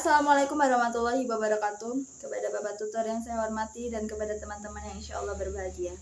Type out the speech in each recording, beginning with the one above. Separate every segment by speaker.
Speaker 1: Assalamualaikum warahmatullahi wabarakatuh. Kepada Bapak Tutor yang saya hormati dan kepada teman-teman yang insya Allah berbahagia.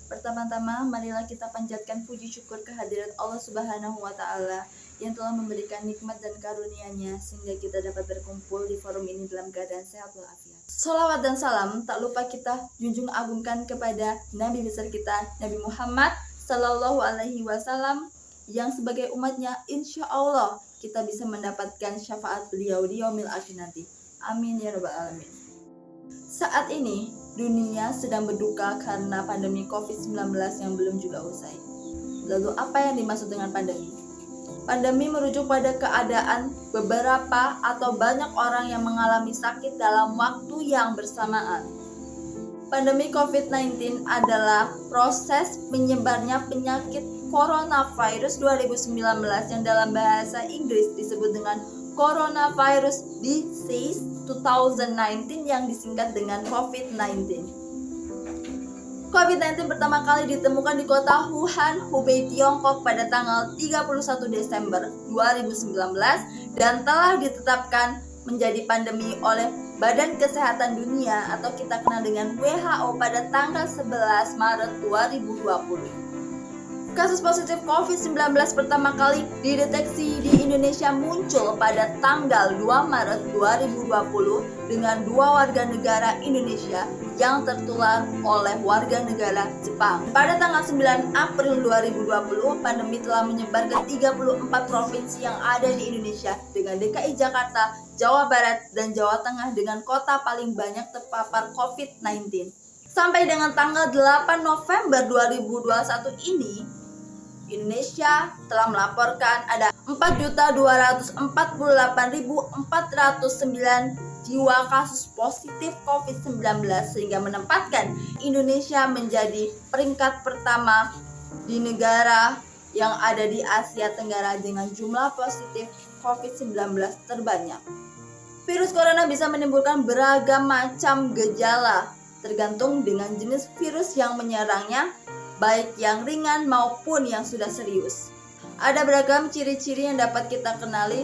Speaker 1: Pertama-tama, marilah kita panjatkan puji syukur kehadirat Allah Subhanahu wa Ta'ala yang telah memberikan nikmat dan karunia-Nya sehingga kita dapat berkumpul di forum ini dalam keadaan sehat walafiat. Sholawat dan salam tak lupa kita junjung agungkan kepada Nabi besar kita, Nabi Muhammad Sallallahu Alaihi Wasallam, yang sebagai umatnya insya Allah kita bisa mendapatkan syafaat beliau di yaumil akhir nanti. Amin ya rabbal alamin. Saat ini dunia sedang berduka karena pandemi COVID-19 yang belum juga usai. Lalu apa yang dimaksud dengan pandemi? Pandemi merujuk pada keadaan beberapa atau banyak orang yang mengalami sakit dalam waktu yang bersamaan. Pandemi COVID-19 adalah proses menyebarnya penyakit coronavirus 2019 yang dalam bahasa Inggris disebut dengan Coronavirus Disease 2019 yang disingkat dengan COVID-19. COVID-19 pertama kali ditemukan di kota Wuhan, Hubei, Tiongkok pada tanggal 31 Desember 2019 dan telah ditetapkan menjadi pandemi oleh Badan Kesehatan Dunia atau kita kenal dengan WHO pada tanggal 11 Maret 2020. Kasus positif COVID-19 pertama kali dideteksi di Indonesia muncul pada tanggal 2 Maret 2020 dengan 2 warga negara Indonesia yang tertular oleh warga negara Jepang. Pada tanggal 9 April 2020, pandemi telah menyebar ke 34 provinsi yang ada di Indonesia dengan DKI Jakarta, Jawa Barat, dan Jawa Tengah dengan kota paling banyak terpapar COVID-19. Sampai dengan tanggal 8 November 2021 ini, Indonesia telah melaporkan ada 4.248.409 jiwa kasus positif COVID-19 sehingga menempatkan Indonesia menjadi peringkat pertama di negara yang ada di Asia Tenggara dengan jumlah positif COVID-19 terbanyak. Virus corona bisa menimbulkan beragam macam gejala tergantung dengan jenis virus yang menyerangnya, baik yang ringan maupun yang sudah serius. Ada beragam ciri-ciri yang dapat kita kenali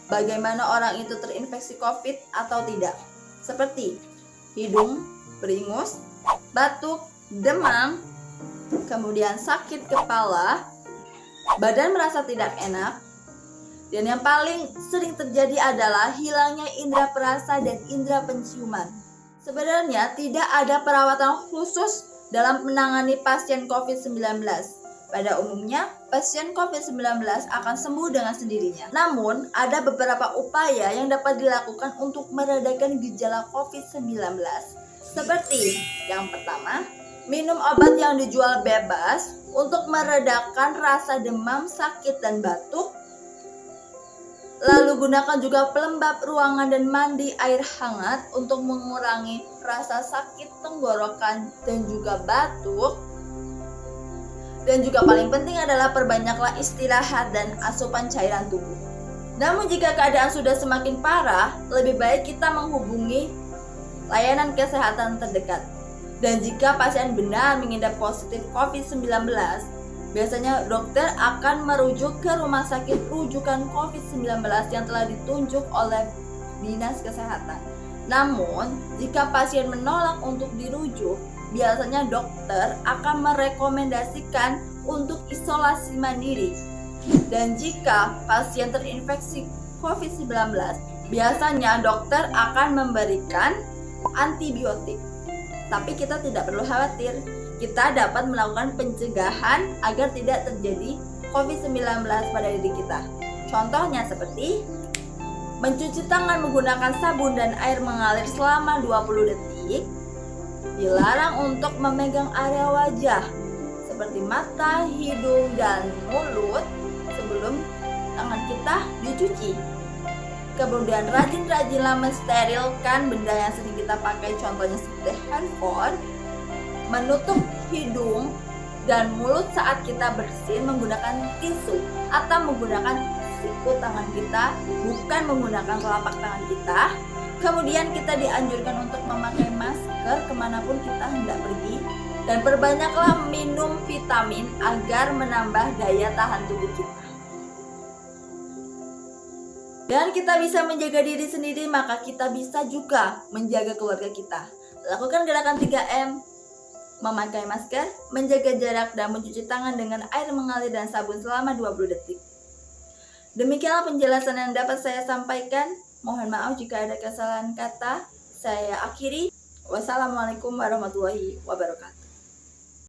Speaker 1: bagaimana orang itu terinfeksi COVID atau tidak, seperti hidung beringus, batuk, demam, kemudian sakit kepala, badan merasa tidak enak, dan yang paling sering terjadi adalah hilangnya indera perasa dan indera penciuman. Sebenarnya tidak ada perawatan khusus dalam menangani pasien COVID-19. Pada umumnya, pasien COVID-19 akan sembuh dengan sendirinya. Namun, ada beberapa upaya yang dapat dilakukan untuk meredakan gejala COVID-19. Seperti yang pertama, minum obat yang dijual bebas untuk meredakan rasa demam, sakit, dan batuk. Lalu gunakan juga pelembab ruangan dan mandi air hangat untuk mengurangi rasa sakit tenggorokan dan juga batuk. Dan juga paling penting adalah perbanyaklah istirahat dan asupan cairan tubuh. Namun jika keadaan sudah semakin parah, lebih baik kita menghubungi layanan kesehatan terdekat. Dan jika pasien benar mengidap positif COVID-19, biasanya dokter akan merujuk ke rumah sakit rujukan COVID-19 yang telah ditunjuk oleh Dinas Kesehatan. Namun, jika pasien menolak untuk dirujuk, biasanya dokter akan merekomendasikan untuk isolasi mandiri. Dan jika pasien terinfeksi COVID-19, biasanya dokter akan memberikan antibiotik. Tapi kita tidak perlu khawatir. Kita dapat melakukan pencegahan agar tidak terjadi COVID-19 pada diri kita. Contohnya seperti mencuci tangan menggunakan sabun dan air mengalir selama 20 detik. Dilarang untuk memegang area wajah seperti mata, hidung, dan mulut sebelum tangan kita dicuci. Kemudian rajin-rajinlah mensterilkan benda yang sering kita pakai, contohnya seperti handphone. Menutup hidung dan mulut saat kita bersin menggunakan tisu atau menggunakan siku tangan kita, bukan menggunakan telapak tangan kita. Kemudian kita dianjurkan untuk memakai masker kemanapun kita hendak pergi. Dan perbanyaklah minum vitamin agar menambah daya tahan tubuh kita. Dengan kita bisa menjaga diri sendiri, maka kita bisa juga menjaga keluarga kita. Lakukan gerakan 3M, memakai masker, menjaga jarak, dan mencuci tangan dengan air mengalir dan sabun selama 20 detik. Demikianlah penjelasan yang dapat saya sampaikan. Mohon maaf jika ada kesalahan kata. Saya akhiri. Wassalamualaikum warahmatullahi wabarakatuh.